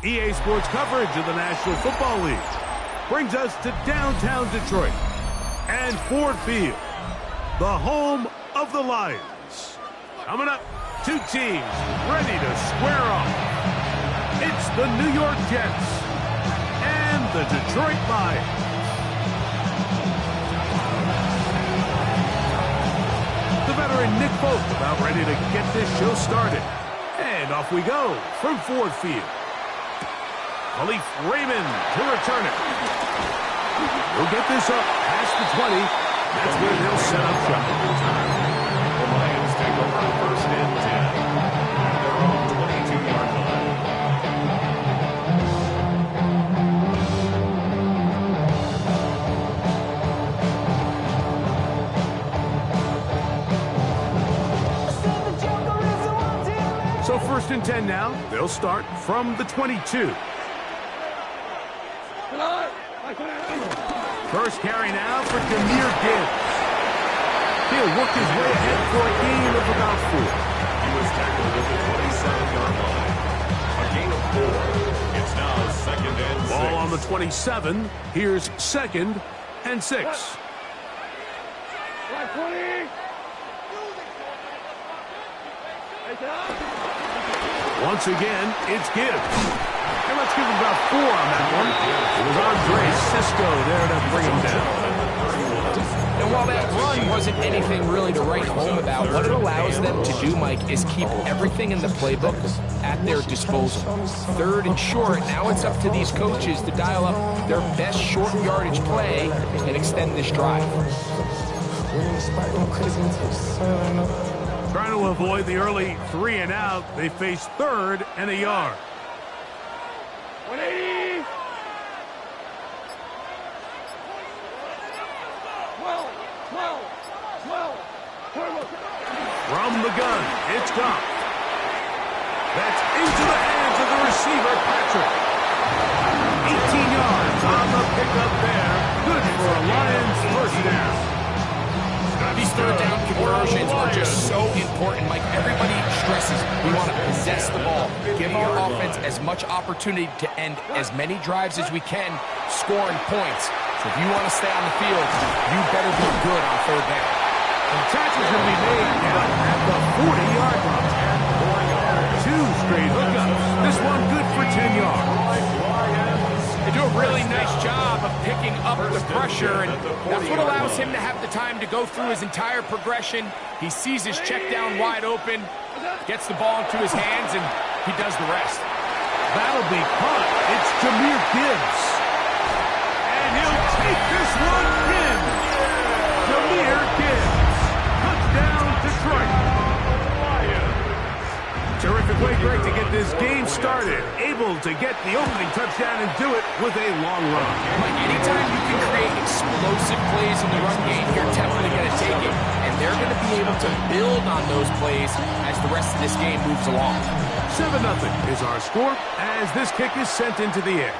EA Sports coverage of the National Football League brings us to downtown Detroit and Ford Field, the home of the Lions. Coming up, two teams ready to square off. It's the New York Jets and the Detroit Lions. The veteran Nick Folk about ready to get this show started. And off we go from Ford Field. Khalif Raymond to return it. He'll get this up past the 20. That's where they'll set up shop. The Lions take over first and 10 at their own 22-yard line. So first and 10 now. They'll start from the 22. First carry now for Jahmyr Gibbs. He'll work his way ahead for a gain of about 4. He was tackled at the 27-yard line. A gain of 4. It's now second and 6. Ball on the 27. Here's second and 6. Once again, it's Gibbs. And let's give him about 4 on that one. It was Andre Cisco there to bring him down. And while that run wasn't anything really to write home about, what it allows them to do, Mike, is keep everything in the playbook at their disposal. Third and short, now it's up to these coaches to dial up their best short yardage play and extend this drive. Trying to avoid the early 3 and out, they face 3rd and a yard. 180. From the gun, it's Goff. That's into the hands of the receiver, Patrick. 18 yards on the pickup there. Good for a Lions first down. These third down conversions are just so important, Mike. Everybody stresses we want to possess the ball, give our offense as much opportunity to end as many drives as we can, scoring points. So if you want to stay on the field, you better be good on third down. The tackle's going to be made down at the 40-yard line. 2 straight hookups. This one good for 10 yards. They do a really nice job of picking up the pressure, and that's what allows him to have the time to go through his entire progression. He sees his check down wide open, gets the ball into his hands, and he does the rest. That'll be caught. It's Jahmyr Gibbs. And he'll take this one in. Jahmyr Gibbs. Touchdown, Detroit. Terrific way, Greg, to get this game started. Able to get the opening touchdown and do it with a long run. Like anytime you can create explosive plays in the run game, you're definitely going to take it. And they're going to be able to build on those plays as the rest of this game moves along. 7-0 is our score as this kick is sent into the air.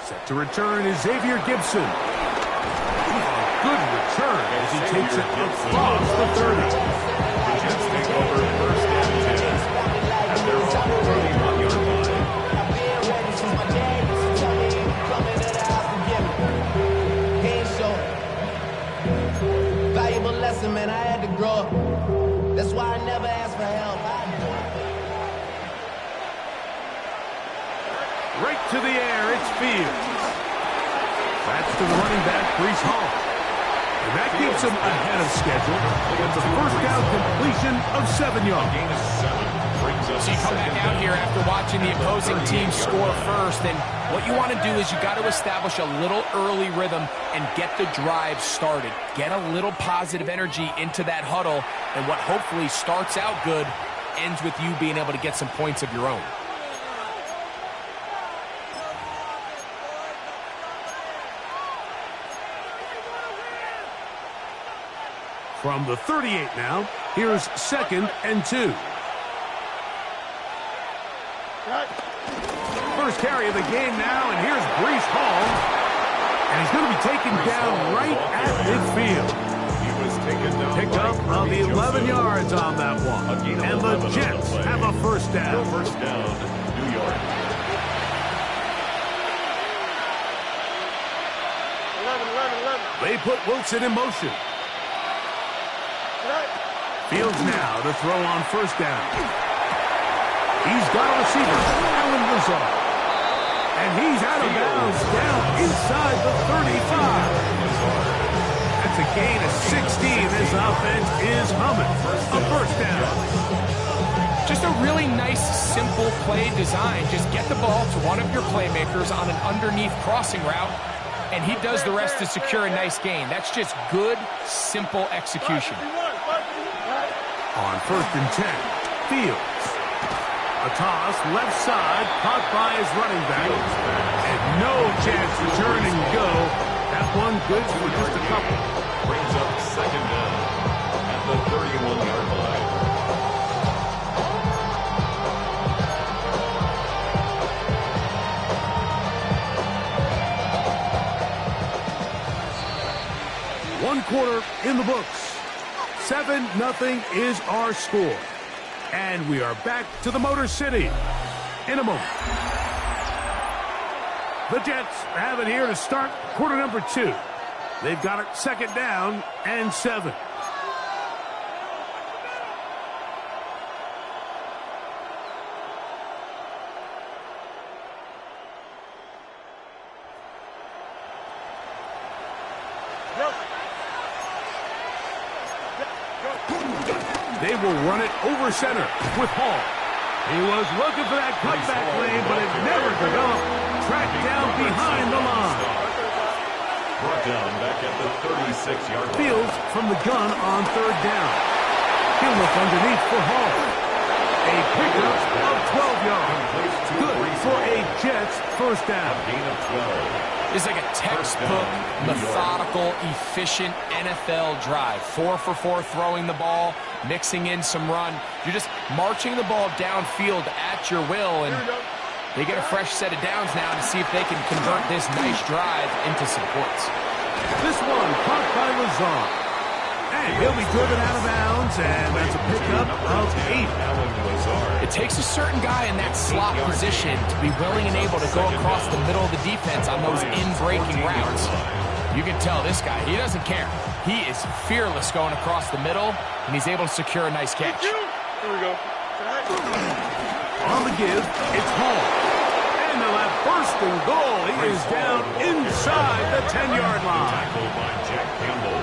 Set to return is Xavier Gibson. Good return as he takes it across the 30. The Jets take over first and 10 at their own 31-yard line. Valuable lesson, man. I had to grow up. That's why I never asked for help. Right to the air, it's Fields. That's to the running back, Breece Hall. And that keeps him ahead of schedule. It's a first down completion of 7 yards. Gain of 7 brings us So you come back out here after watching the opposing team score first, and what you want to do is you got to establish a little early rhythm and get the drive started. Get a little positive energy into that huddle, and what hopefully starts out good ends with you being able to get some points of your own. From the 38 now, here's second and 2. First carry of the game now, and here's Breece Hall. And he's going to be taken down right at midfield. He was taken down. Pick up of 11 yards on that one. And the Jets have a first down. First down, New York. They put Wilson in motion. Fields now to throw on first down. He's got a receiver, Alan Lazard. And he's out of bounds down inside the 35. That's a gain of 16. This offense is humming. A first down. Just a really nice, simple play design. Just get the ball to one of your playmakers on an underneath crossing route, and he does the rest to secure a nice gain. That's just good, simple execution. On first and 10, Fields. A toss, left side, caught by his running back. And no chance to turn and go. That one good for just a couple. Brings up second down at the 31-yard line. One quarter in the books. 7-0 is our score. And we are back to the Motor City in a moment. The Jets have it here to start quarter number 2. They've got it second down and 7. They will run it over center with Hall. He was looking for that cutback lane, but it never developed. Tracked down behind the line. Brought down back at the 36-yard line. Fields from the gun on third down. He'll look underneath for Hall. A pickup of 12 yards. Good for a Jets first down. Gain of 12. It's like a textbook, methodical, efficient NFL drive. 4 for 4 throwing the ball, mixing in some run. You're just marching the ball downfield at your will, and they get a fresh set of downs now to see if they can convert this nice drive into some points. This one caught by Lazard. And he'll be driven out of bounds, and that's a pickup of 8. It takes a certain guy in that slot position to be willing and able to go across the middle of the defense on those in-breaking routes. You can tell this guy, he doesn't care. He is fearless going across the middle, and he's able to secure a nice catch. Here we go. On the give, it's Hall. And they'll have first and goal. He is down inside the 10-yard line. Tackled by Jack Campbell.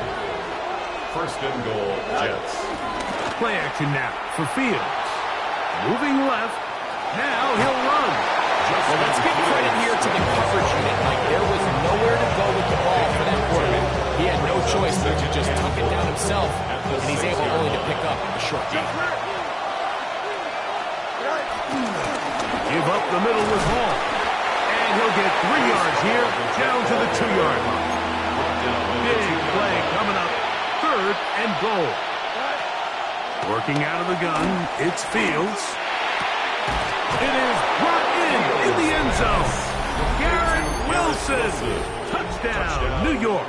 First and goal, Jets. Play action now for Fields. Moving left. Now he'll run. Well, let's give credit here to the coverage unit. Like, there was nowhere to go with the ball for that quarterback. He had no choice but to just tuck it down himself, and he's able only to pick up a short gain. Give up the middle with Hall. And he'll get 3 yards here, down to the 2-yard line. Big play coming up. Third and goal. Working out of the gun, it's Fields. It is brought in the end zone. Garrett Wilson. Touchdown, New York.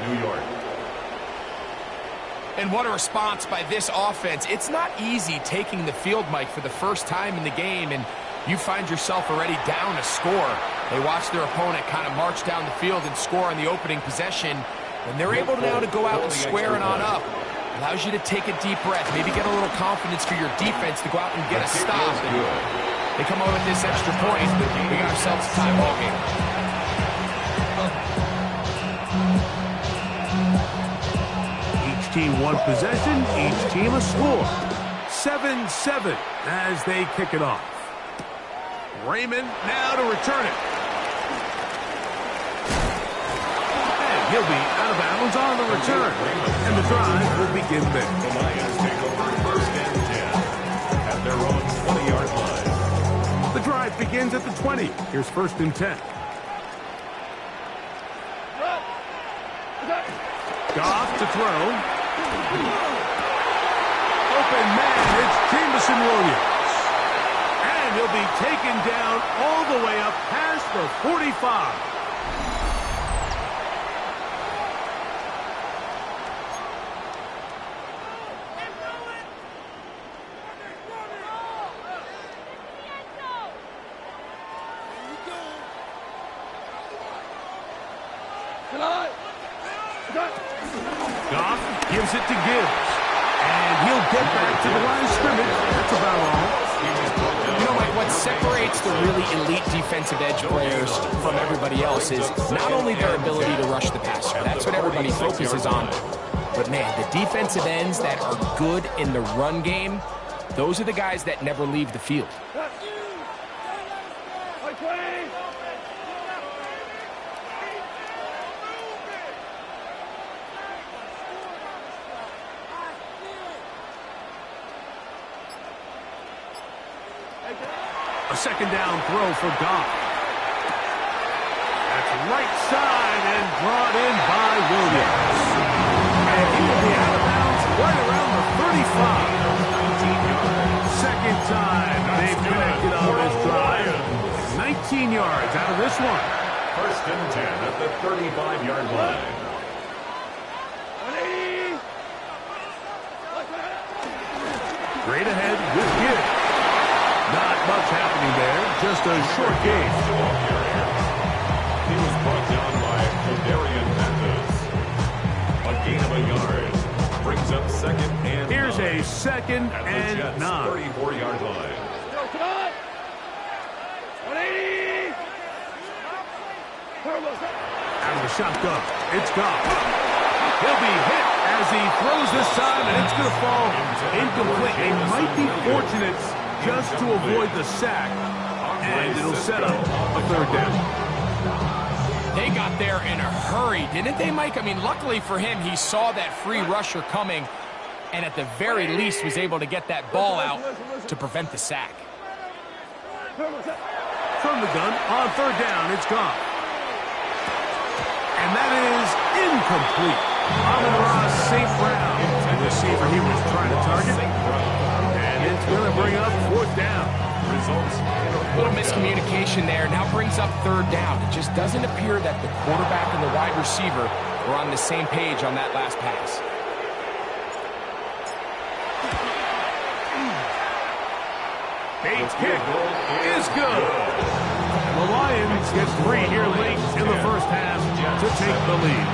And what a response by this offense. It's not easy taking the field, Mike, for the first time in the game, and you find yourself already down a score. They watch their opponent kind of march down the field and score on the opening possession. And they're able now to go out and square it on up. Allows you to take a deep breath, maybe get a little confidence for your defense to go out and get a stop. And they come over with this extra point. We got ourselves a tie ball game. Each team one possession, each team a score. 7-7 as they kick it off. Raymond now to return it. He'll be out of bounds on the return. And the drive will begin there. The Lions take over first and 10 at their own 20-yard line. The drive begins at the 20. Here's first and 10. Goff to throw. Open man, it's Jameson Williams. And he'll be taken down all the way up past the 45. Goff gives it to Gibbs. And he'll get back to the line of scrimmage. That's about all. You know, Mike, what separates the really elite defensive edge players from everybody else is not only their ability to rush the passer. That's what everybody focuses on. But, man, the defensive ends that are good in the run game, those are the guys that never leave the field. A second down throw for Goff. That's right side and brought in by Williams. And he will be out of bounds right around the 35. Second time they've connected on this drive. 19 yards out of this one. First and 10 at the 35-yard line. Straight ahead with Gibbs. Not much happening there, just a short gain. He was brought down by Darian Mathis. A gain of a yard. Brings up second and Here's 9. a second At the and Jets' 9. 34-yard line. Out of the shotgun, it's Goff. He'll be hit as he throws this time, and it's going to fall incomplete. They might be fortunate just to avoid the sack, and it'll set up a third down. They got there in a hurry, didn't they, Mike? I mean, luckily for him, he saw that free rusher coming, and at the very least was able to get that ball out to prevent the sack. From the gun, on third down, it's Goff. And that is incomplete. Amon-Ra St. Brown, the receiver he was trying to target. And it's going to bring up fourth down. Results. A little miscommunication there. Now brings up third down. It just doesn't appear that the quarterback and the wide receiver were on the same page on that last pass. Bates' kick is good. The Lions get 3 here late in the first half to take the lead.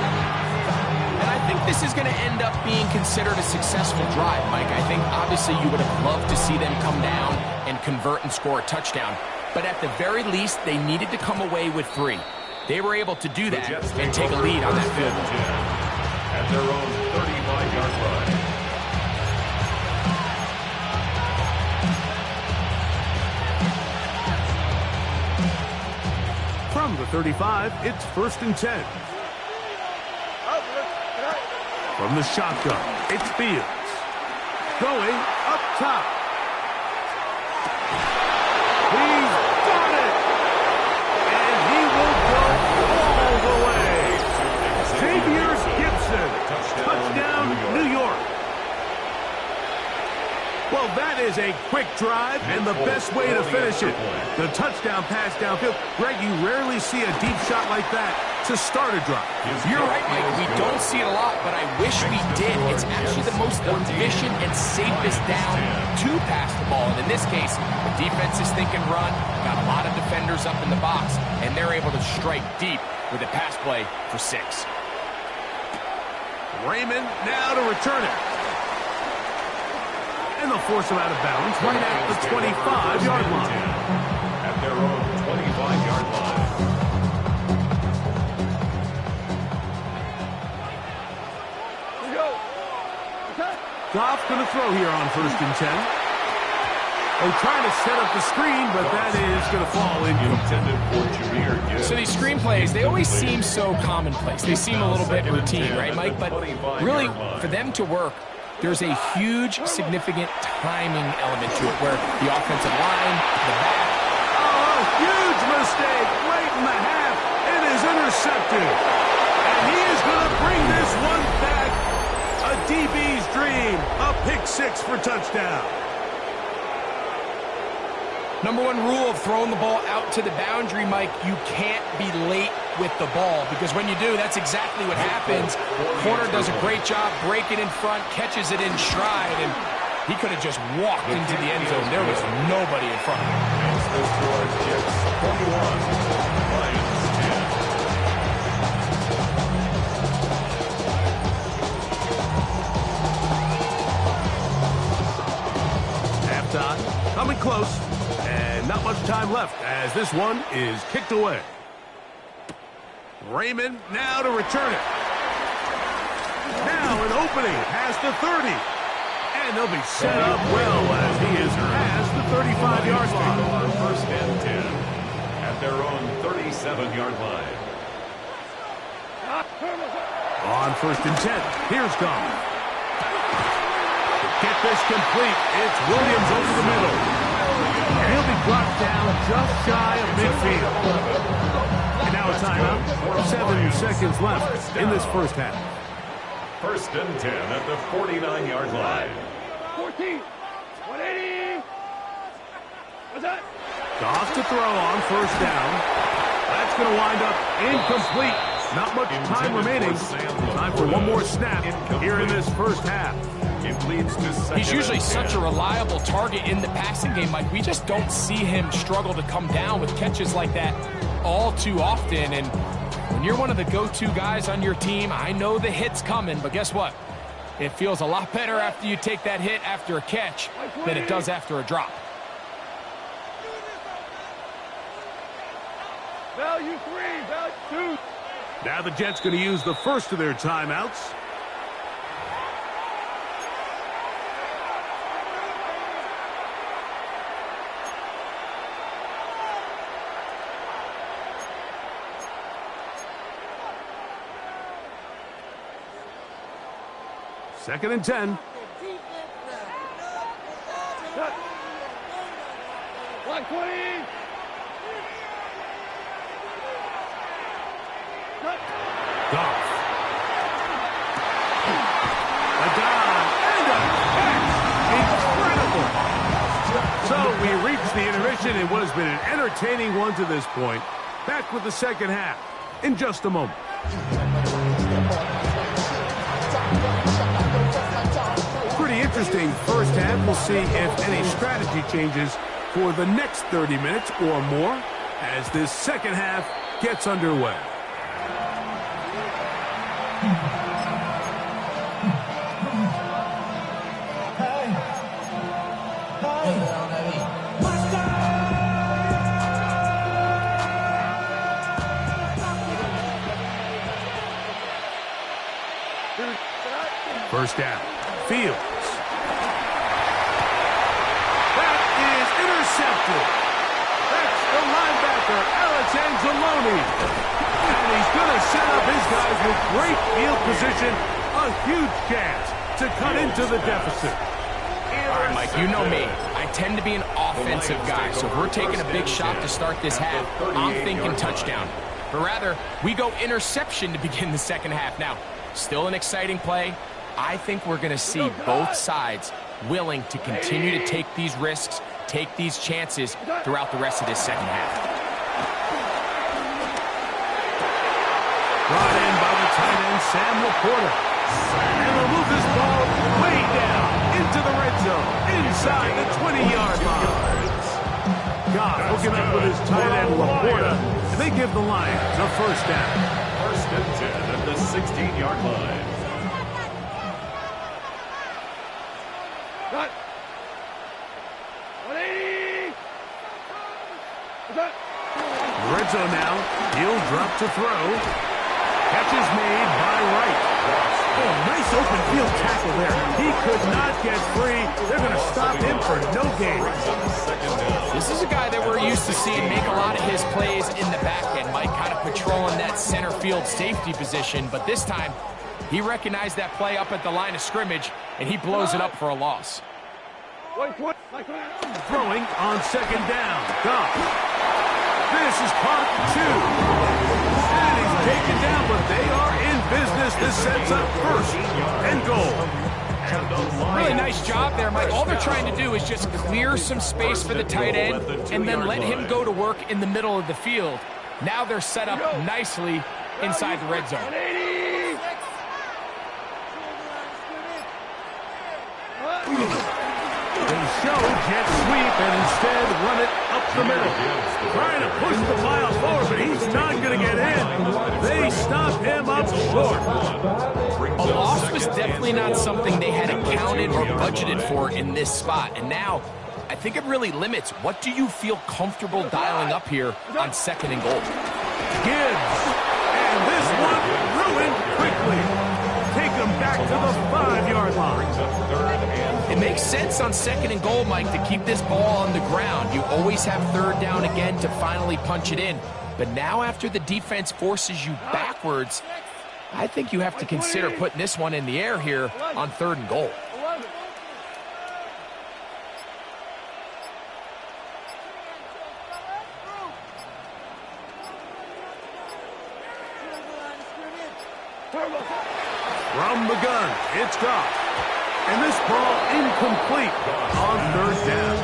And I think this is going to end up being considered a successful drive, Mike. I think obviously you would have loved to see them come down and convert and score a touchdown. But at the very least, they needed to come away with 3. They were able to do that and take a lead on that field. At their own 35-yard line. From the 35, it's first and 10. From the shotgun, it's Fields. Going up top. He's got it! And he will go all the way. Xavier Gibson. Touchdown, New York. Well, that is a quick drive and the best way to finish it. The touchdown pass downfield. Greg, you rarely see a deep shot like that to start a drive. You're right, Mike. We don't see it a lot, but I wish we did. It's actually the most efficient and safest down to pass the ball. And in this case, the defense is thinking run, got a lot of defenders up in the box, and they're able to strike deep with a pass play for 6. Raymond now to return it. And they'll force him out of bounds right at the 25-yard line. At their own 25-yard line. Goff going to throw here on first and 10. They're trying to set up the screen, but that is going to fall incomplete. So these screenplays, they always seem so commonplace. They seem a little bit routine, right, Mike? But really, for them to work, there's a huge, significant timing element to it where the offensive line, the back. Oh, huge mistake late in the half. It is intercepted. And he is going to bring this one back. A DB's dream. A pick 6 for touchdown. Number 1 rule of throwing the ball out to the boundary, Mike, you can't be late with the ball, because when you do, that's exactly what happens. Corner does a great job breaking in front, catches it in stride, and he could have just walked into the end zone. There was nobody in front of him. The score is 41. Lions 10. time left as this one is kicked away. Raymond now to return it. Now an opening past the 30. And they'll be set up well as he is past the 35-yard line. First and 10 at their own 37-yard line. On first and 10, here's Goff. Get this complete. It's Williams over the middle. And he'll be brought down just shy of midfield. And now a timeout. 7 seconds left in this first half. First and 10 at the 49-yard line. 14, 180. What's that? Goff to throw on first down. That's going to wind up incomplete. Not much time remaining. Time for one more snap here in this first half. It leads to second. He's usually such a reliable target in the passing game, Mike. We just don't see him struggle to come down with catches like that all too often. And when you're one of the go-to guys on your team, I know the hit's coming, but guess what? It feels a lot better after you take that hit after a catch than it does after a drop. Value 3, value 2. Now the Jets going to use the first of their timeouts. Second and 10. Cut. 120. Cut. Goff. A dive and a catch. Incredible. So we reach the intermission in what has been an entertaining one to this point. Back with the second half in just a moment. Pretty interesting first half. We'll see if any strategy changes for the next 30 minutes or more as this second half gets underway. First down. Fields. That is intercepted. That's the linebacker, Alex Anzalone. And he's going to set up his guys with great field position. A huge chance to cut into the deficit. All right, Mike, you know me. I tend to be an offensive guy, so if we're taking a big shot to start this half, I'm thinking touchdown. But rather, we go interception to begin the second half. Now, still an exciting play. I think we're going to see both sides willing to continue to take these risks, take these chances throughout the rest of this second half. Brought in by the tight end, Sam Laporta. And they'll move this ball way down into the red zone, inside the 20-yard line. Goff hooking up with his tight end, Laporta. And they give the Lions a first down. First and 10 at the 16-yard line. Cut. 180. What's that? Red zone now. He'll drop to throw. Catch is made by Wright. Oh, nice open field tackle there. He could not get free. They're going to stop him for no gain. This is a guy that we're used to seeing make a lot of his plays in the back end. Mike kind of patrolling that center field safety position, but this time he recognized that play up at the line of scrimmage, and he blows it up for a loss. Throwing on second down. Goff. This is part 2. And he's taken down, but they are in business. This sets up first and goal. Really nice job there, Mike. All they're trying to do is just clear some space for the tight end and then let him go to work in the middle of the field. Now they're set up nicely inside the red zone. 180. They show jet sweep and instead run it up the middle. Trying to push the pile forward, but he's not going to get in. They stop him up short. A loss was definitely not something they had accounted or budgeted for in this spot. And now I think it really limits. What do you feel comfortable dialing up here on 2nd and goal? Gibbs. And this one ruined quickly. Take him back to the 5-yard line. It makes sense on 2nd and goal, Mike, to keep this ball on the ground. You always have 3rd down again to finally punch it in. But now after the defense forces you backwards, I think you have to consider putting this one in the air here on 3rd and goal. From the gun, it's Goff. And this ball incomplete on 3rd down.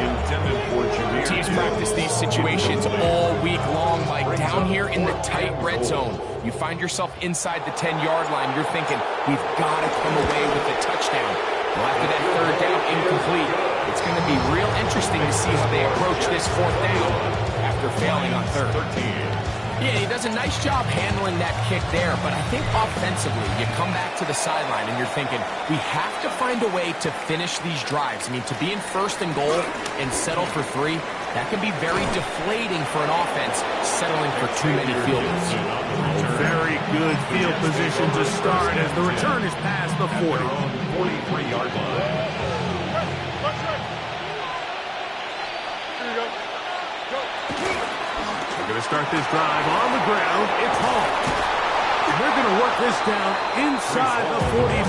Teams practice these situations all week long, Mike. Down here in the tight red zone, you find yourself inside the 10-yard line. You're thinking, we've got to come away with a touchdown. Well, after that 3rd down incomplete, it's going to be real interesting to see how they approach this 4th down after failing on 3rd. Yeah, he does a nice job handling that kick there, but I think offensively, you come back to the sideline and you're thinking, we have to find a way to finish these drives. I mean, to be in 1st and goal and settle for 3, that can be very deflating for an offense settling for too many field goals. Very good field position to start as the return is past the 40. 43-yard line. Going to start this drive on the ground. It's Hall. They're going to work this down inside the 45.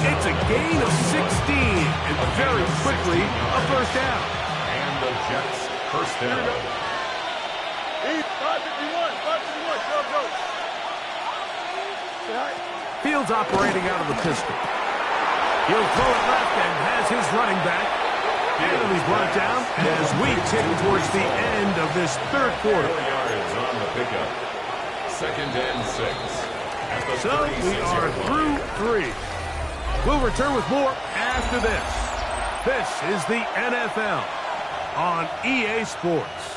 It's a gain of 16, and very quickly a 1st down. And the Jets 1st down. 551, 551, go. Fields operating out of the pistol. He'll throw it left and has his running back. And he's brought down as we tick towards the end of this 3rd quarter. 4 yards on the pickup. 2nd and 6. So we are through 3. We'll return with more after this. This is the NFL on EA Sports.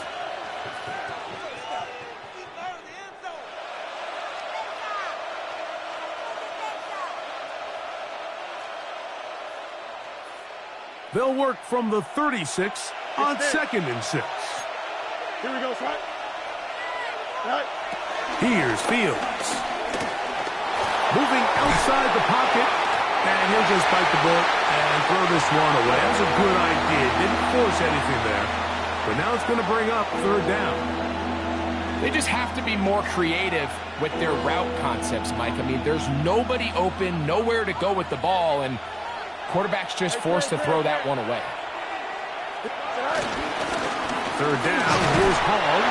They'll work from the 36 on 2nd and 6. Here we go, son. Here's Fields. Moving outside the pocket. And he'll just bite the bullet and throw this one away. That was a good idea. Didn't force anything there. But now it's going to bring up 3rd down. They just have to be more creative with their route concepts, Mike. I mean, there's nobody open, nowhere to go with the ball, and quarterback's just forced to throw that one away. 3rd down. Here's Hall.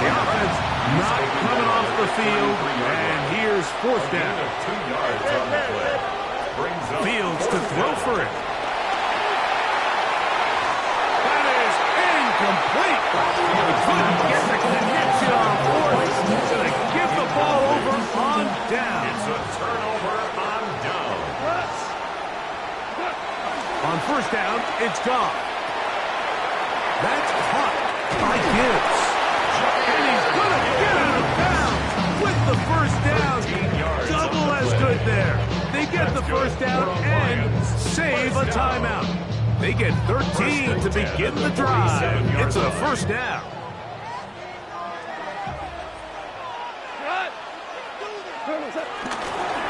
The offense not coming off the field. And here's 4th down. 2 yards on the play. Brings up Fields to throw for it. That is incomplete. Couldn't get the connection on board. Going to give the ball over on down. It's a turnover on down. On 1st down, it's Goff. That's caught by Gibbs. And he's going to get out of bounds with the 1st down. Double as good there. They get the 1st down and save a timeout. They get 13 to begin the drive. It's a 1st down.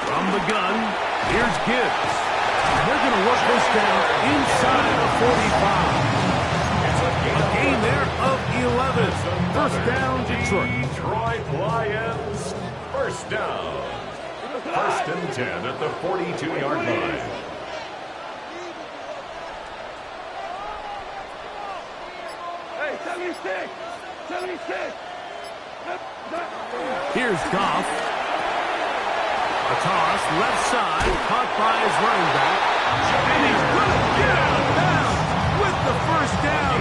From the gun, here's Gibbs. They're going to work this down inside the 45. A gain there of 11. 1st down, Detroit. Detroit Lions, 1st down. 1st and 10 at the 42-yard line. Hey, 76! 76! Here's Goff. A toss, left side, caught by his running back. And he's going to get out of bounds with the 1st down.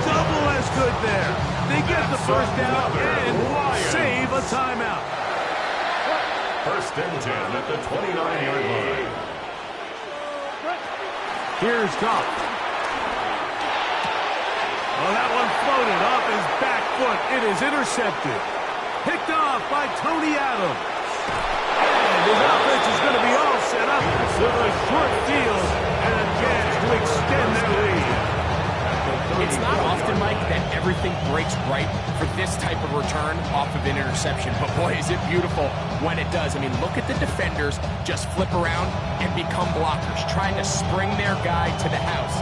Double as good there. They get the 1st down and save a timeout. 1st and 10 at the 29-yard line. Here's Goff. Well, that one floated off his back foot. It is intercepted. Picked off by Tony Adams. And his offense is going to be all set up with a short field and a chance to extend their lead. It's not often, Mike, that everything breaks right for this type of return off of an interception. But boy, is it beautiful when it does. I mean, look at the defenders just flip around and become blockers, trying to spring their guy to the house.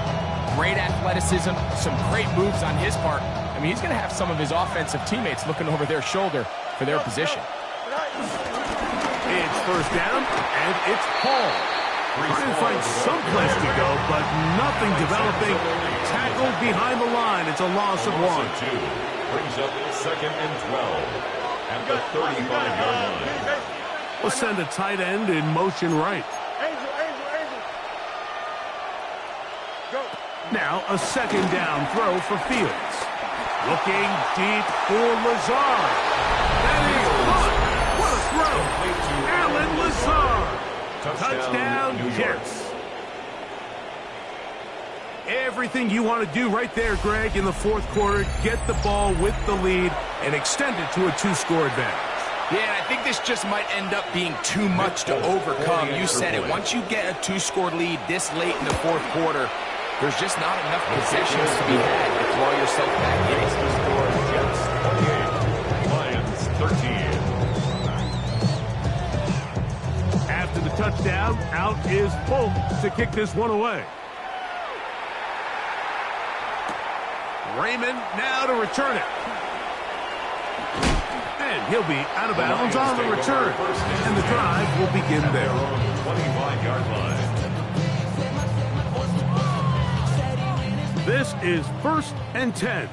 Great athleticism, some great moves on his part. I mean, he's going to have some of his offensive teammates looking over their shoulder for their position. It's first down, and it's Paul. Trying to find some place to go, but nothing developing. Tackled behind the line. It's a loss of 1. Brings up 2nd and 12 at the 35-yard line. We'll send a tight end in motion right. Angel. Go. Now a second down throw for Fields. Looking deep for Lazard. That is good. What a throw. Alan Lazard. Touchdown, Jets. Everything you want to do right there, Greg, in the fourth quarter. Get the ball with the lead and extend it to a 2-score advantage. Yeah, and I think this just might end up being too much to overcome. You said it. Once you get a 2-score lead this late in the fourth quarter, there's just not enough possessions to be had to throw yourself back in. The score, Jets 28, Lions 13. After the touchdown, out is Polk to kick this one away. Raymond now to return it. And he'll be out of bounds on the return. And the drive will begin there. 25-yard line. This is 1st and 10.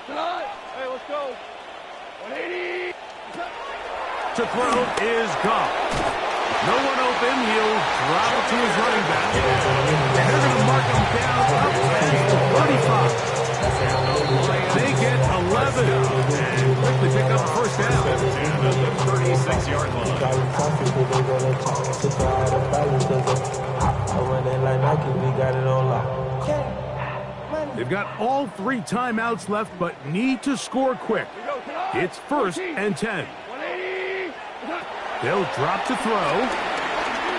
Hey, let's go. 180. To throw is Goff. No one open. He'll drop it to his running back. And they're going to mark him down up past the 35. They get 11 and quickly pick up first down. And at the 36-yard line. They've got all 3 timeouts left, but need to score quick. It's 1st and 10. They'll drop to throw.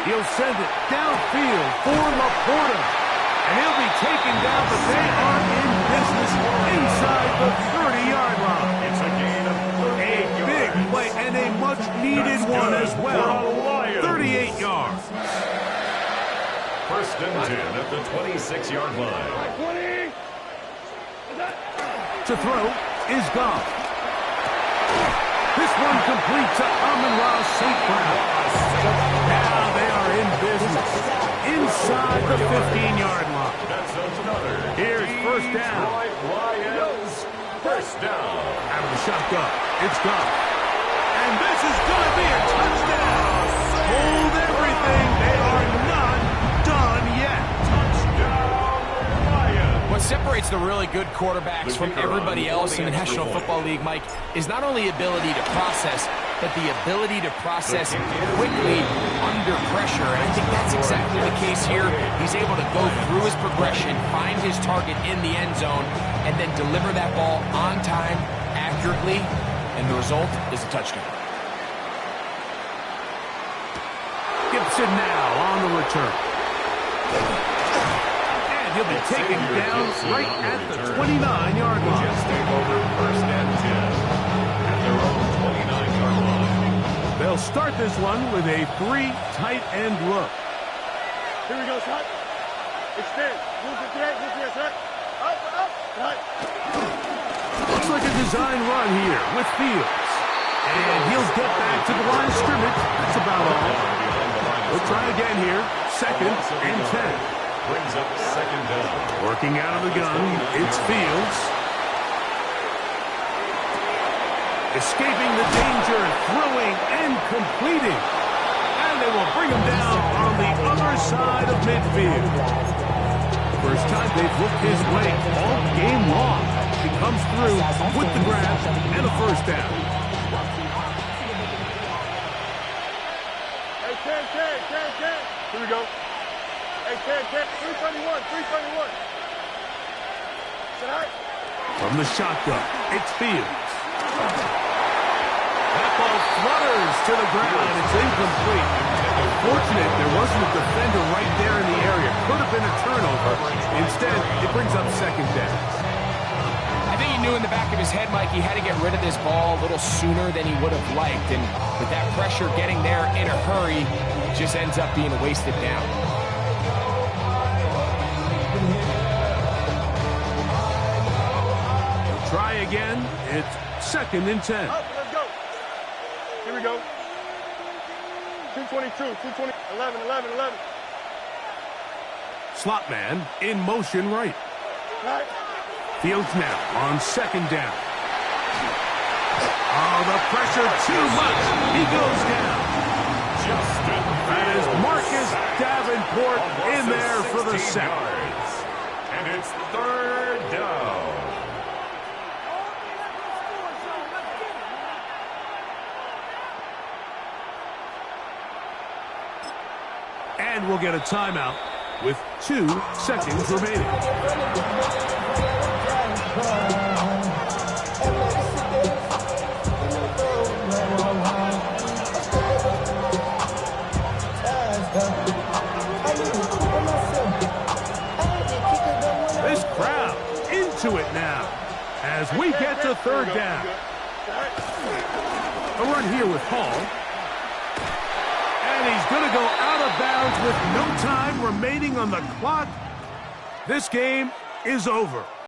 He'll send it downfield for Laporta. And he'll be taken down, but they are in business inside the 30-yard line. It's a gain of 38 A big play and a much-needed one as well. 38 yards. 1st and 10 at the 26-yard line. 20. To throw is Goff. This one complete to Amon-Ra St. Brown. Now they are in business inside the 15-yard line. Here's first down. Lions, first down. Out of the shotgun, it's Goff. And this is going to be a touchdown. Hold everything. They are not done yet. Touchdown, Lions. What separates the really good quarterbacks from everybody else in the National Football League, Mike, is not only ability to process, but the ability to process quickly under pressure. And I think that's exactly the case here. He's able to go through his progression, find his target in the end zone, and then deliver that ball on time, accurately, and the result is a touchdown. Gibson now on the return. And he'll be taken down right at the 29-yard line. Jets take over 1st and 10 at their own 29-yard line. They'll start this one with a 3 tight end look. Here we go, son. Extend. Move to the son. Up. Right. Looks like a design run here with Fields. And he'll get back to the line of scrimmage. That's about all. We'll try again here. 2nd and 10. Brings up 2nd down. Working out of the gun, it's Fields. Escaping the danger, throwing and completing. And they will bring him down on the other side of midfield. First time they've looked his way all game long. He comes through with the grab and a first down. Hey, 10. Here we go. Hey, 10. 321. Tonight. From the shotgun, it's Fields. That football flutters to the ground. It's incomplete. Fortunate there wasn't a defender right there in the area. Could have been a turnover. Instead, it brings up second down. I think he knew in the back of his head, Mike, he had to get rid of this ball a little sooner than he would have liked. And with that pressure getting there in a hurry, it just ends up being a wasted down. Try again. It's 2nd and 10. Up, let's go. Here we go. 222, 220, 11, 11, 11. Slot man in motion right. Right. Fields now on 2nd down. Oh, the pressure too much. He goes down. That is Marcus Davenport in there for the sack. And it's 3rd down. And we'll get a timeout with 2 seconds remaining. This crowd into it now as we get to 3rd down. A run here with Hall. And he's going to go out of bounds with no time remaining on the clock. This game is over.